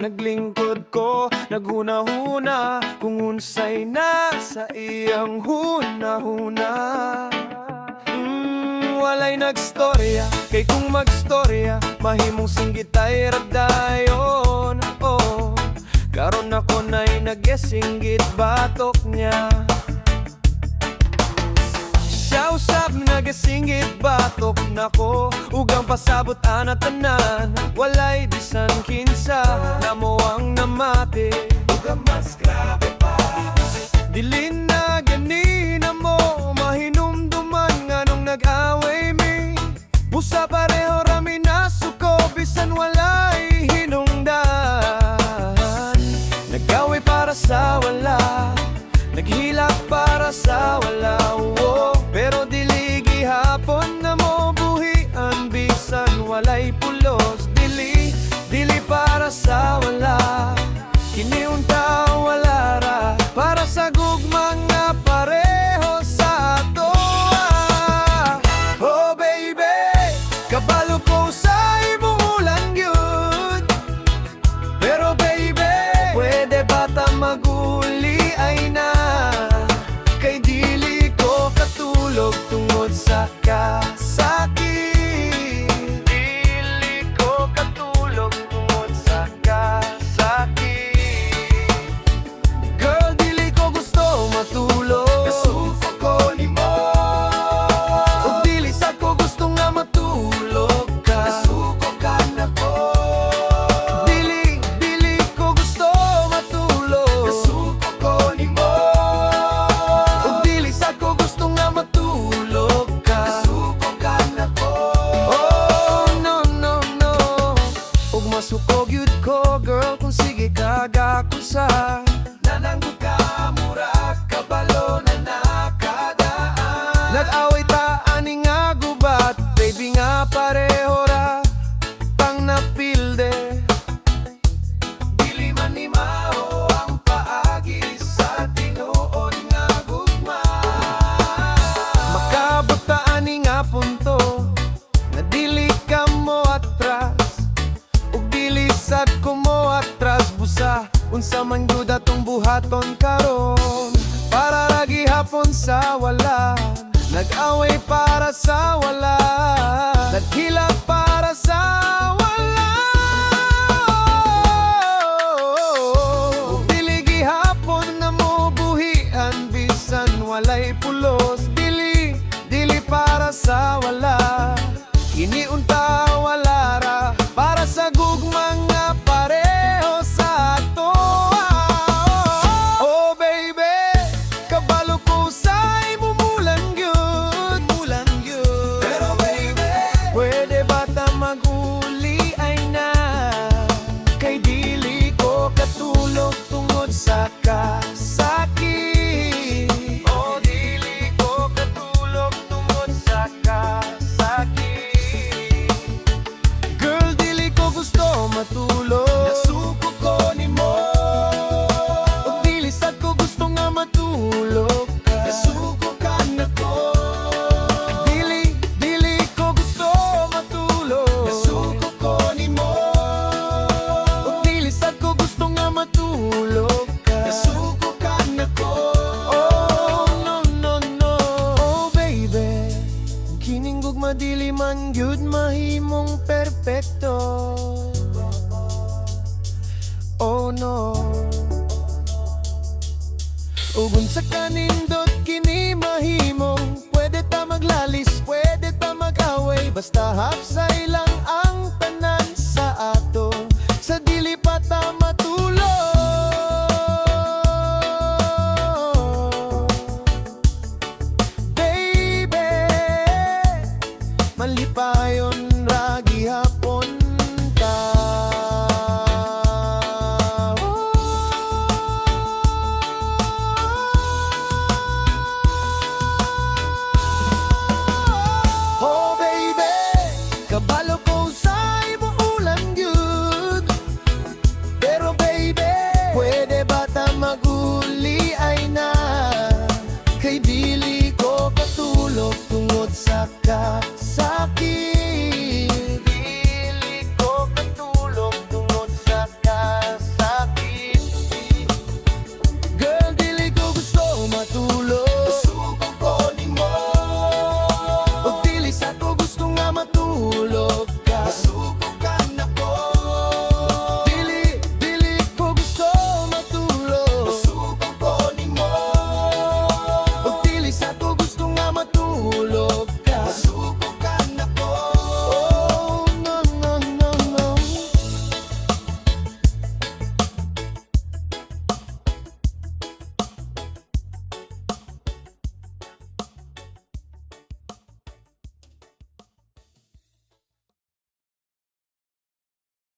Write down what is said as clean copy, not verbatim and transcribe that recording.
naglingkod ko, naghuna-huna kung unsay na sa iyang huna-huna. Walay nagstorya, kay kung magstorya mahimong singgitay ragdayon. Oh, karon ako na'y nag-singgit batok niya. Siya usab nag-singgit batok nako, ugang pasabot ana tanan, walay bisan kinsa na mo ang namati, ugang mas grabe pa. Dilin na ganina mo, mahinumduman nga nung nag-away mi. Busa pareho rami nasuko, bisan walay hinungdan. Nag-away para sa wala, naghilak para sa wala, oh. Pero dili gihapon na mo buhian, bisan walay pulos. Dili para sa wala, kiniunta wala ra, para sa gugmang nga pareho sa ato. Oh baby, kabalo ko sa imong ulan gyud. Pero baby, pwede ba ta maguli ay na, kay dili ko katulog tungod sa kasakit. Dili ko katulog tungod sa kasakit. Girl, dili ko gusto matulog, kasuko ko nimo. Ug dili sad ko gusto nga matulog ka, kasuko ka na ko. Dili ko gusto matulog, kasuko ko nimo. Ug dili sad ko gusto nga matulog ka, kasuko ka na ko. Oh no no no, ug masuko gyud ko girl kung sige kaga ko sa nananggo ka, mura kabalo na nakadaan. Nag-away ta ani nga gubat, baby nga pareho ra pang napilde. Dili man ni mao ang paagi sa tinuod nga gugma. Makabot ta ani nga punto, na dili ka mo atras, ug dili sad ko mo atras. Busa unsa man gyud atong buhaton karon, para ra gihapon sa wala. Nag-away para sa wala, naghilak para sa wala. Ug dili gihapon na mo buhian, bisan walay pulos. Dili para sa wala, kiniunta wala ra, para sa gugmang nga pareho sa ato. Oh baby, kabalo ko sa imong ulan gyud. Pero baby, pwede ba ta maguli ay na, kay dili ko katulog tungod sa kasakit. Oh, dili ko katulog tungod sa kasakit. Girl, dili ko gusto matulog, nasuko ko nimo. Ug dili sad ko gusto nga matulog ka, nasuko ka na ko. Dili ko gusto matulog, nasuko ko nimo. Ug dili sad ko gusto nga matulog ka, nasuko ka na ko. Oh no no no, oh baby, kining gugma dili man gyud mahimong perpekto. Oh no, ug unsa kanindot kini mahimong, pwede ta maglalis, pwede ta mag-away, basta hapsay lang ang tanan sa ato. Sa dili pa ta